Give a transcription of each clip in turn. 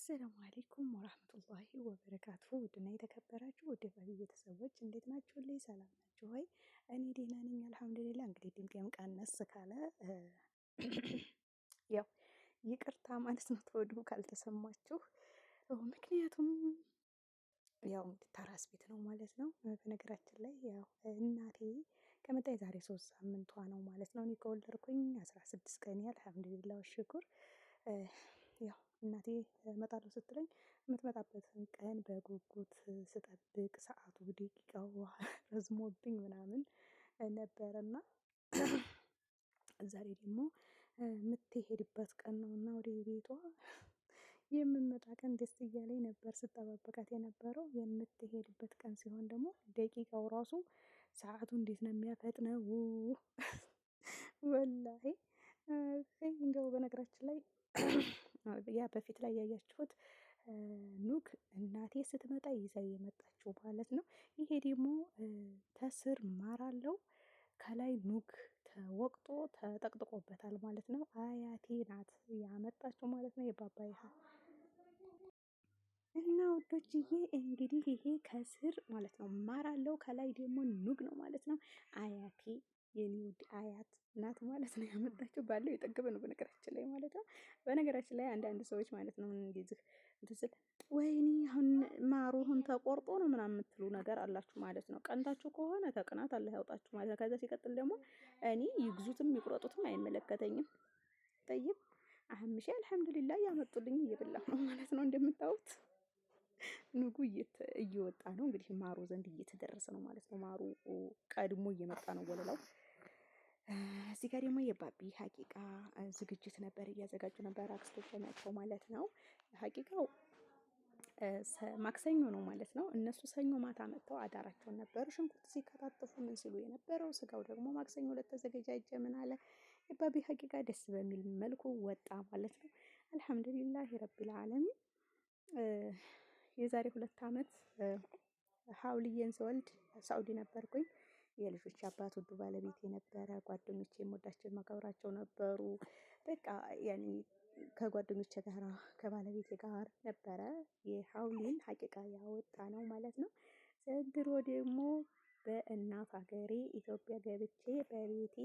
አሰላሙ አሌይኩም ወራህመቱላሂ ወበረካቱ። ውድና የተከበራችሁ ውድ ባቢ ቤተሰቦች እንዴት ናችሁልኝ? ሰላም ናችሁ ሆይ? እኔ ደህና ነኝ አልሐምዱሊላ። እንግዲህ ድምጤም ቀነስ ካለ ያው ይቅርታ ማለት ነው ተወዱ ካልተሰማችሁ። ምክንያቱም ያው ተራስ ቤት ነው ማለት ነው። በነገራችን ላይ ያው እናቴ ከመጣች ዛሬ 3 ሳምንቷ ነው ማለት ነው። እኔ ከወለድኩኝ 16 ቀን አልሐምዱሊላ ወሽኩር። ያው እናቴ እመጣለሁ ስትለኝ የምትመጣበትን ቀን በጉጉት ስጠብቅ ሰዓቱ ደቂቃው ረዝሞብኝ ምናምን ነበረና ዛሬ ደግሞ የምትሄድበት ቀን ነው እና ወደ ቤቷ የምመጣ ቀን ደስ እያለኝ ነበር ስጠባበቃት የነበረው። የምትሄድበት ቀን ሲሆን ደግሞ ደቂቃው ራሱ ሰዓቱ እንዴት ነው የሚያፈጥነው! ወላሂ እንደው በነገራችን ላይ ያ በፊት ላይ ያያችሁት ኑግ እናቴ ስትመጣ ይዛ የመጣችው ማለት ነው። ይሄ ደግሞ ተስር ማር አለው ከላይ ኑግ ተወቅጦ ተጠቅጥቆበታል ማለት ነው። አያቴ ናት ያመጣችው ማለት ነው። የባባይሃ እና ውዶችዬ እንግዲህ ይሄ ከስር ማለት ነው ማር አለው ከላይ ደግሞ ኑግ ነው ማለት ነው። አያቴ የኔ ውድ አያት ናት ማለት ነው ያመጣችው። ባለው የጠገበ ነው በነገራችን ላይ ማለት ነው። በነገራችን ላይ አንዳንድ ሰዎች ማለት ነው እንደዚህ እንትን ወይኔ አሁን ማሩን ተቆርጦ ነው ምናምን የምትሉ ነገር አላችሁ ማለት ነው። ቀንታችሁ ከሆነ ተቅናት አላህ ያውጣችሁ ማለት ነው። ከዛ ሲቀጥል ደግሞ እኔ ይግዙትም ይቁረጡትም አይመለከተኝም። ጠይብ አህምሼ አልሐምዱሊላህ ያመጡልኝ እየበላሁ ነው ማለት ነው። እንደምታዩት ኑጉ እየወጣ ነው እንግዲህ ማሩ ዘንድ እየተደረሰ ነው ማለት ነው። ማሩ ቀድሞ እየመጣ ነው ወለላው። እዚህ ጋር ደግሞ የባቢ ሀቂቃ ዝግጅት ነበር፣ እያዘጋጁ ነበር አክስቶች ናቸው ማለት ነው። ሀቂቃው ማክሰኞ ነው ማለት ነው። እነሱ ሰኞ ማታ መጥተው አዳራቸውን ነበሩ ሽንኩርት ሲከታተፉ ምን ሲሉ የነበረው። ስጋው ደግሞ ማክሰኞ ዕለት ተዘገጃጀ። ምን አለ የባቢ ሀቂቃ ደስ በሚል መልኩ ወጣ ማለት ነው። አልሐምዱሊላህ ረቢል ዓለሚን። የዛሬ 2 አመት ሀውልዬን ስወልድ ሳኡዲ ነበርኩኝ። የልጆች አባት ውዱ ባለቤት የነበረ ጓደኞቼ የምወዳቸው የማከብራቸው ነበሩ። በቃ ያኔ ከጓደኞቼ ጋር ከባለቤቴ ጋር ነበረ የሀውሊን ሀቂቃ ያወጣ ነው ማለት ነው። ዘንድሮ ደግሞ በእናት ሀገሬ ኢትዮጵያ ገብቼ በቤቴ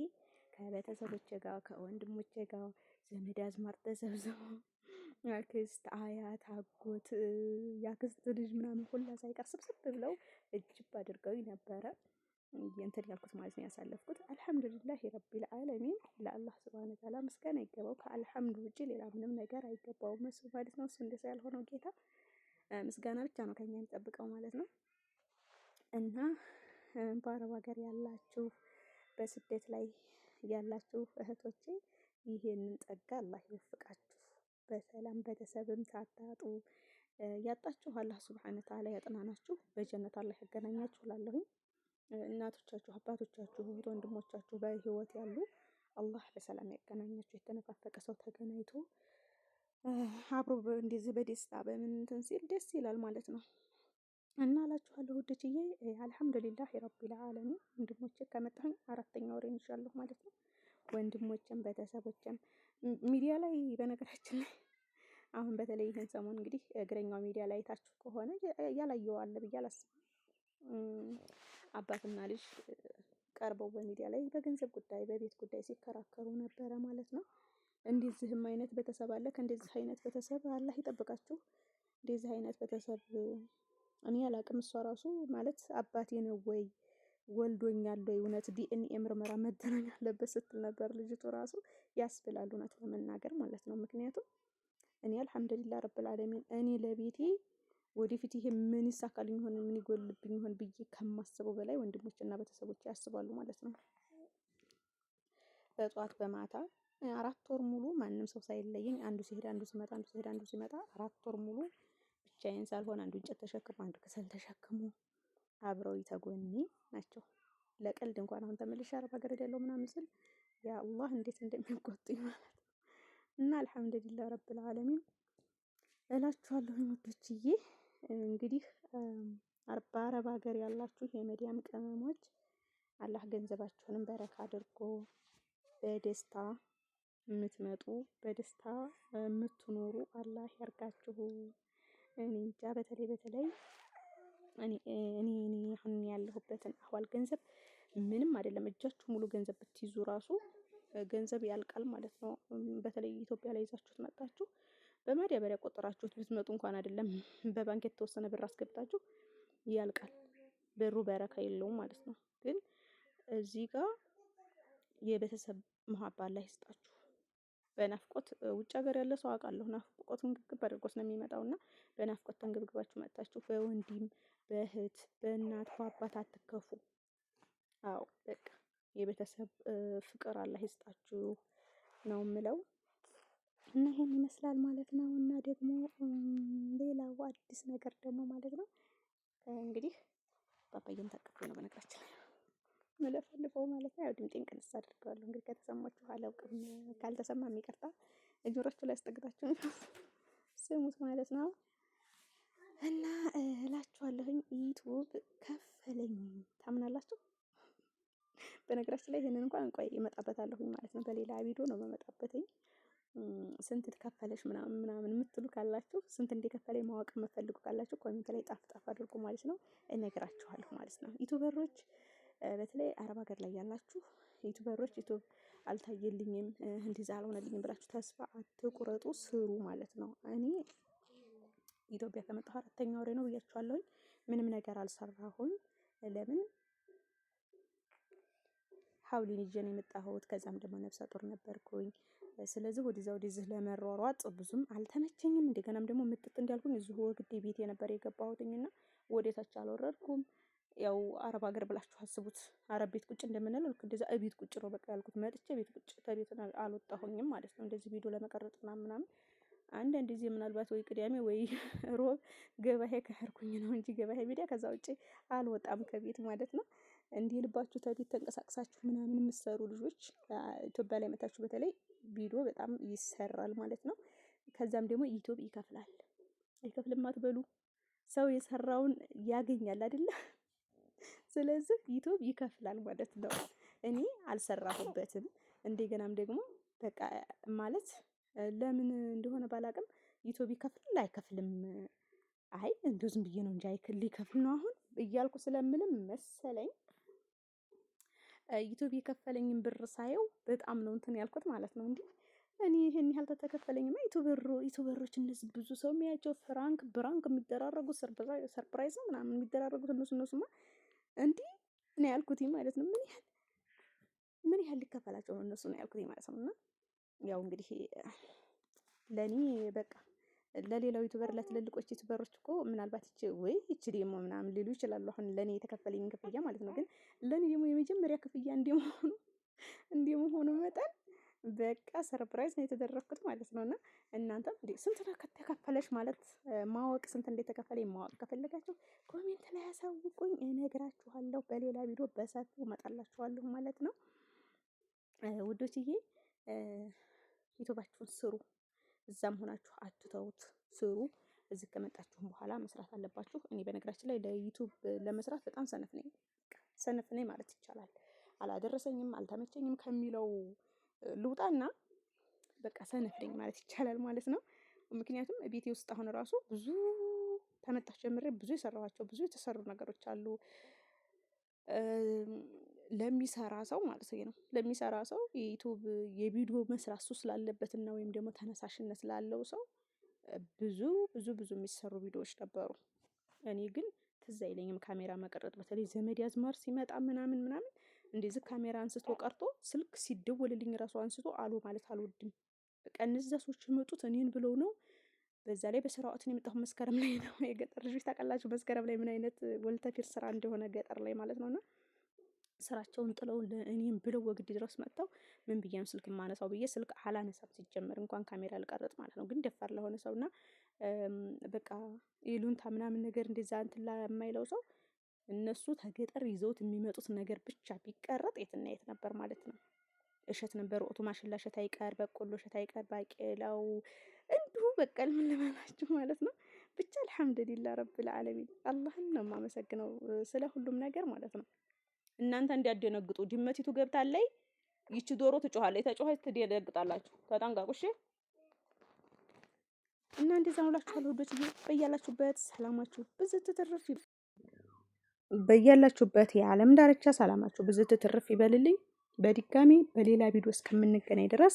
ከቤተሰቦቼ ጋር ከወንድሞቼ ጋር ዘመድ አዝማድ ተሰብስበው አክስት፣ አያት፣ አጎት፣ ያክስት ልጅ ምናምን ሁላ ሳይቀር ስብስብ ብለው እጅብ አድርገው ነበረ እንትን ያልኩት ማለት ነው ያሳለፍኩት። አልሐምዱሊላህ ረቢል ዓለሚን። ለአላህ ሱብሃነሁ ወተዓላ ምስጋና ይገባው። ከአልሐምዱ ውጪ ሌላ ምንም ነገር አይገባውም እሱ ማለት ነው። እሱ እንደዛ ያልሆነው ጌታ ምስጋና ብቻ ነው ከኛ የሚጠብቀው ማለት ነው። እና በአረብ ሀገር ያላችሁ በስደት ላይ ያላችሁ እህቶቼ ይሄንን ጸጋ አላህ ይወፍቃችሁ። በሰላም ቤተሰብም ሳታጡ ያጣችሁ አላህ ሱብሃነሁ ወተዓላ ያጥናናችሁ፣ በጀነት አላህ ያገናኛችሁ እላለሁኝ። እናቶቻችሁ፣ አባቶቻችሁ፣ እህት ወንድሞቻችሁ በህይወት ያሉ አላህ በሰላም ያገናኛችሁ። የተነፋፈቀ ሰው ተገናኝቶ አብሮ እንደዚህ በደስታ በምን እንትን ሲል ደስ ይላል ማለት ነው። እና እላችኋለሁ ውዶችዬ አልሐምዱሊላህ ረቢል ዓለሚን። ወንድሞቼ ከመጣሁኝ 4ኛ ወሬን ይዣለሁ ማለት ነው። ወንድሞቼም ቤተሰቦቼም ሚዲያ ላይ በነገራችን ላይ አሁን በተለይ ይህን ሰሞን እንግዲህ እግረኛው ሚዲያ ላይ አይታችሁ ከሆነ ያላየው አለ ብዬ አላስብም። አባትና ልጅ ቀርበው በሚዲያ ላይ በገንዘብ ጉዳይ በቤት ጉዳይ ሲከራከሩ ነበረ ማለት ነው። እንደዚህም አይነት ቤተሰብ አለ። ከእንደዚህ አይነት ቤተሰብ አላህ ይጠብቃችሁ። እንደዚህ አይነት ቤተሰብ እኔ አላቅም። እሷ ራሱ ማለት አባቴ ነው ወይ ወልዶኛል ወይ እውነት ዲኤንኤ ምርመራ መደረግ አለበት ስትል ነበር ልጅቱ ራሱ። ያስብላል እውነት ለመናገር ማለት ነው። ምክንያቱም እኔ አልሐምዱሊላህ ረብል ዓለሚን እኔ ለቤቴ ወደፊት ይሄ ምን ይሳካልኝ ይሆን ምን ይጎልብኝ ይሆን ብዬ ከማስበው በላይ ወንድሞችና ቤተሰቦች ያስባሉ ማለት ነው። በጧት በማታ 4 ወር ሙሉ ማንም ሰው ሳይለየኝ አንዱ ሲሄድ አንዱ ሲመጣ አንዱ ሲሄድ አንዱ ሲመጣ 4 ወር ሙሉ ብቻዬን ሳልሆን አንዱ እንጨት ተሸክሞ አንዱ ከሰል ተሸክሞ አብረው ይተጎኒ ናቸው። ለቀልድ እንኳን አሁን ተመልሼ አረብ ሀገር ሄዳለሁ ምናምን ስል ያ አላህ እንዴት እንደሚቆጡኝ ማለት ነው። እና አልሐምዱሊላህ ረብል ዓለሚን እላችኋለሁ ውዶችዬ። እንግዲህ በአረብ ሀገር ያላችሁ የመዲያም ቅመሞች አላህ ገንዘባችሁንም በረካ አድርጎ በደስታ የምትመጡ በደስታ የምትኖሩ አላህ ያርጋችሁ። እኔ እንጃ በተለይ እኔ አሁን ያለሁበትን አህዋል ገንዘብ ምንም አይደለም። እጃችሁ ሙሉ ገንዘብ ብትይዙ ራሱ ገንዘብ ያልቃል ማለት ነው። በተለይ ኢትዮጵያ ላይ ይዛችሁት መጣችሁ በማዳበሪያ ቆጠራችሁት ብትመጡ እንኳን አይደለም በባንክ የተወሰነ ብር አስገብታችሁ ያልቃል። ብሩ በረካ የለውም ማለት ነው። ግን እዚህ ጋር የቤተሰብ መሀባ አላህ ይስጣችሁ። በናፍቆት ውጭ ሀገር ያለ ሰው አውቃለሁ ናፍቆቱን ግብግብ አድርጎት ነው የሚመጣው እና በናፍቆት ተንገብግባችሁ መጣችሁ በወንድም በእህት በእናት በአባት አትከፉ። አዎ በቃ የቤተሰብ ፍቅር አላህ ይስጣችሁ ነው የምለው። እና ይሄን ይመስላል ማለት ነው። እና ደግሞ ሌላው አዲስ ነገር ደግሞ ማለት ነው እንግዲህ ፓፓዬን ታቅፌ ነው በነገራችን ላይ መለፈልፈው ማለት ነው። ያው ድምጤን ቀንስ አድርገዋለሁ እንግዲህ ከተሰማችሁ አላውቅም፣ ካልተሰማም ይቅርታ። እጆሮቹ ላይ አስጠግታችሁ ስሙት ማለት ነው። እና እላችኋለሁኝ ዩቲዩብ ከፈለኝ ታምናላችሁ? በነገራችን ላይ ይሄንን እንኳን ቆይ እመጣበታለሁኝ ማለት ነው። በሌላ ቪዲዮ ነው የምመጣበትኝ። ስንት ከፈለሽ ምናምን የምትሉ ካላችሁ ስንት እንደከፈለኝ ማወቅ የምትፈልጉ ካላችሁ ኮሜንት ላይ ጣፍ አድርጉ ማለት ነው። እነግራችኋለሁ ማለት ነው። ዩቲዩበሮች በተለይ አረብ ሀገር ላይ ያላችሁ ዩቲዩበሮች ዩቲዩብ አልታየልኝም እንደዛ አልሆነልኝም ብላችሁ ተስፋ አትቁረጡ፣ ስሩ ማለት ነው። እኔ ኢትዮጵያ ከመጣሁ 4ኛ ወሬ ነው ብያችኋለሁኝ። ምንም ነገር አልሰራሁም። ለምን ሀውሊን ይዤ ነው የመጣሁት። ከዛም ደግሞ ነፍሰ ጡር ነበርኩኝ። ስለዚህ ወደዚህ ለመሯሯጥ ብዙም አልተመቸኝም። እንደገናም ደግሞ ምጥጥ እንዳልኩኝ እዚሁ ወግዴ ቤት የነበር የገባሁትኝና ወደታች አልወረድኩም። ያው አረብ ሀገር ብላችሁ አስቡት። አረብ ቤት ቁጭ እንደምንለው ልክ እንደዛ እቤት ቁጭ ነው በቃ ያልኩት። መጥቼ ቤት ቁጭ ከቤት አልወጣሁኝም ማለት ነው። እንደዚህ ቪዲዮ ለመቀረጥ ምናምን አንዳንድ ጊዜ ምናልባት ወይ ቅዳሜ ወይ ሮብ ገበያ ከሄድኩኝ ነው እንጂ ገበያ ሜዳ ከዛ ውጪ አልወጣም ከቤት ማለት ነው። እንዲህ ልባችሁ ተቤት ተንቀሳቅሳችሁ ምናምን የምትሰሩ ልጆች ኢትዮጵያ ላይ መታችሁ በተለይ ቪዲዮ በጣም ይሰራል ማለት ነው። ከዛም ደግሞ ዩቲዩብ ይከፍላል። አይከፍልም አትበሉ። ሰው የሰራውን ያገኛል አይደለ? ስለዚህ ዩቲዩብ ይከፍላል ማለት ነው። እኔ አልሰራሁበትም። እንደገናም ደግሞ በቃ ማለት ለምን እንደሆነ ባላቅም ዩቲዩብ ይከፍላል አይከፍልም፣ አይ እንደው ዝም ብዬ ነው እንጂ ሊከፍል ነው አሁን እያልኩ ስለምልም መሰለኝ ዩቲዩብ የከፈለኝን ብር ሳየው በጣም ነው እንትን ያልኩት ማለት ነው። እንዴ እኔ ይሄን ያህል ተከፈለኝማ ዩቲዩበሮች እነዚህ ብዙ ሰው የሚያቸው ብራንክ የሚደራረጉት ሰርፕራይዝ ነው ምናምን የሚደራረጉት እነሱማ እንዴ ነው ያልኩት ማለት ነው። ምን ያህል ሊከፈላቸው ነው እነሱ ነው ያልኩት ማለት ነው። እና ያው እንግዲህ ለኔ በቃ ለሌላው ዩቲዩበር ለትልልቆች ዩቲዩበሮች እኮ ምናልባት ይቺ ደግሞ ምናምን ሊሉ ይችላሉ። አሁን ለኔ የተከፈለኝ ክፍያ ማለት ነው። ግን ለኔ ደግሞ የመጀመሪያ ክፍያ እንደመሆኑ መጠን በቃ ሰርፕራይዝ ነው የተደረኩት ማለት ነው። እና እናንተም እንዴ ስንት ተከፈለሽ ማለት ማወቅ ስንት እንደተከፈለኝ ማወቅ ከፈለጋችሁ ኮሜንት ላይ ያሳውቁኝ፣ እነግራችኋለሁ። በሌላ ቪዲዮ በሰፊው እመጣላችኋለሁ ማለት ነው። ውዶችዬ ዩቲዩባችሁን ስሩ። እዛም ሆናችሁ አትተውት፣ ስሩ። እዚህ ከመጣችሁም በኋላ መስራት አለባችሁ። እኔ በነገራችን ላይ ለዩቲዩብ ለመስራት በጣም ሰነፍ ነኝ ማለት ይቻላል። አላደረሰኝም አልተመቸኝም ከሚለው ልውጣና በቃ ሰነፍ ነኝ ማለት ይቻላል ማለት ነው። ምክንያቱም ቤቴ ውስጥ አሁን ራሱ ብዙ ተመጣች ጀምሬ ብዙ የሰራኋቸው ብዙ የተሰሩ ነገሮች አሉ። ለሚሰራ ሰው ማለት ነው። ለሚሰራ ሰው የዩቲዩብ የቪዲዮ መስራት ሱስ ስላለበትና ወይም ደግሞ ተነሳሽነት ላለው ሰው ብዙ የሚሰሩ ቪዲዮዎች ነበሩ። እኔ ግን ትዝ አይለኝም ካሜራ መቀረጥ። በተለይ ዘመድ አዝማድ ሲመጣ ምናምን እንደዚህ ካሜራ አንስቶ ቀርቶ ስልክ ሲደወልልኝ ራሱ አንስቶ አሎ ማለት አልወድም። በቃ እነዛ ሰዎች የመጡት እኔን ብለው ነው። በዛ ላይ በስራ ወቅት ነው የመጣሁት። መስከረም ላይ ነው። የገጠር ልጆች ታውቃላችሁ መስከረም ላይ ምን አይነት ወልተፊር ስራ እንደሆነ ገጠር ላይ ማለት ነውና ስራቸውን ጥለው እኔም ብለው ወግድ ድረስ መጥተው ምን ብዬ ነው ስልክ የማነሳው ብዬ ስልክ አላነሳም። ሲጀመር እንኳን ካሜራ ልቀርጥ ማለት ነው። ግን ደፋር ለሆነ ሰውና በቃ ይሉንታ ምናምን ነገር እንደዛ እንትን ለማይለው ሰው እነሱ ተገጠር ይዘውት የሚመጡት ነገር ብቻ ቢቀረጥ የትና የት ነበር ማለት ነው። እሸት ነበር ወቅቱ፣ ማሽላ እሸት አይቀር፣ በቆሎ እሸት አይቀር፣ ባቄላው እንዲሁ በቀል ምን ልበላችሁ ማለት ነው። ብቻ አልሐምዱሊላህ ረብል ዓለሚን አላህን ነው የማመሰግነው ስለ ሁሉም ነገር ማለት ነው። እናንተ እንዲያደነግጡ ድመቲቱ ገብታለይ ይቺ ዶሮ ትጮሃለች። ተጮኸች ትደነግጣላችሁ። ተጠንቀቁ እሺ። እና እንደዛ ነው እላችኋለሁ ውዶች። በያላችሁበት ሰላማችሁ ብዝት ትርፍ በያላችሁበት የዓለም ዳርቻ ሰላማችሁ ብዝት ትርፍ ይበልልኝ። በድጋሚ በሌላ ቪዲዮ እስከምንገናኝ ድረስ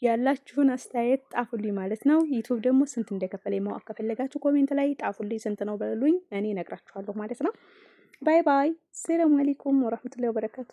ያላችሁን አስተያየት ጣፉልኝ ማለት ነው። ዩቲዩብ ደግሞ ስንት እንደከፈለኝ ማወቅ ከፈለጋችሁ ኮሜንት ላይ ጣፉልኝ። ስንት ነው በሉኝ፣ እኔ እነግራችኋለሁ ማለት ነው። ባይ ባይ። ሰላም አለይኩም ወራህመቱላሂ ወበረካቱ።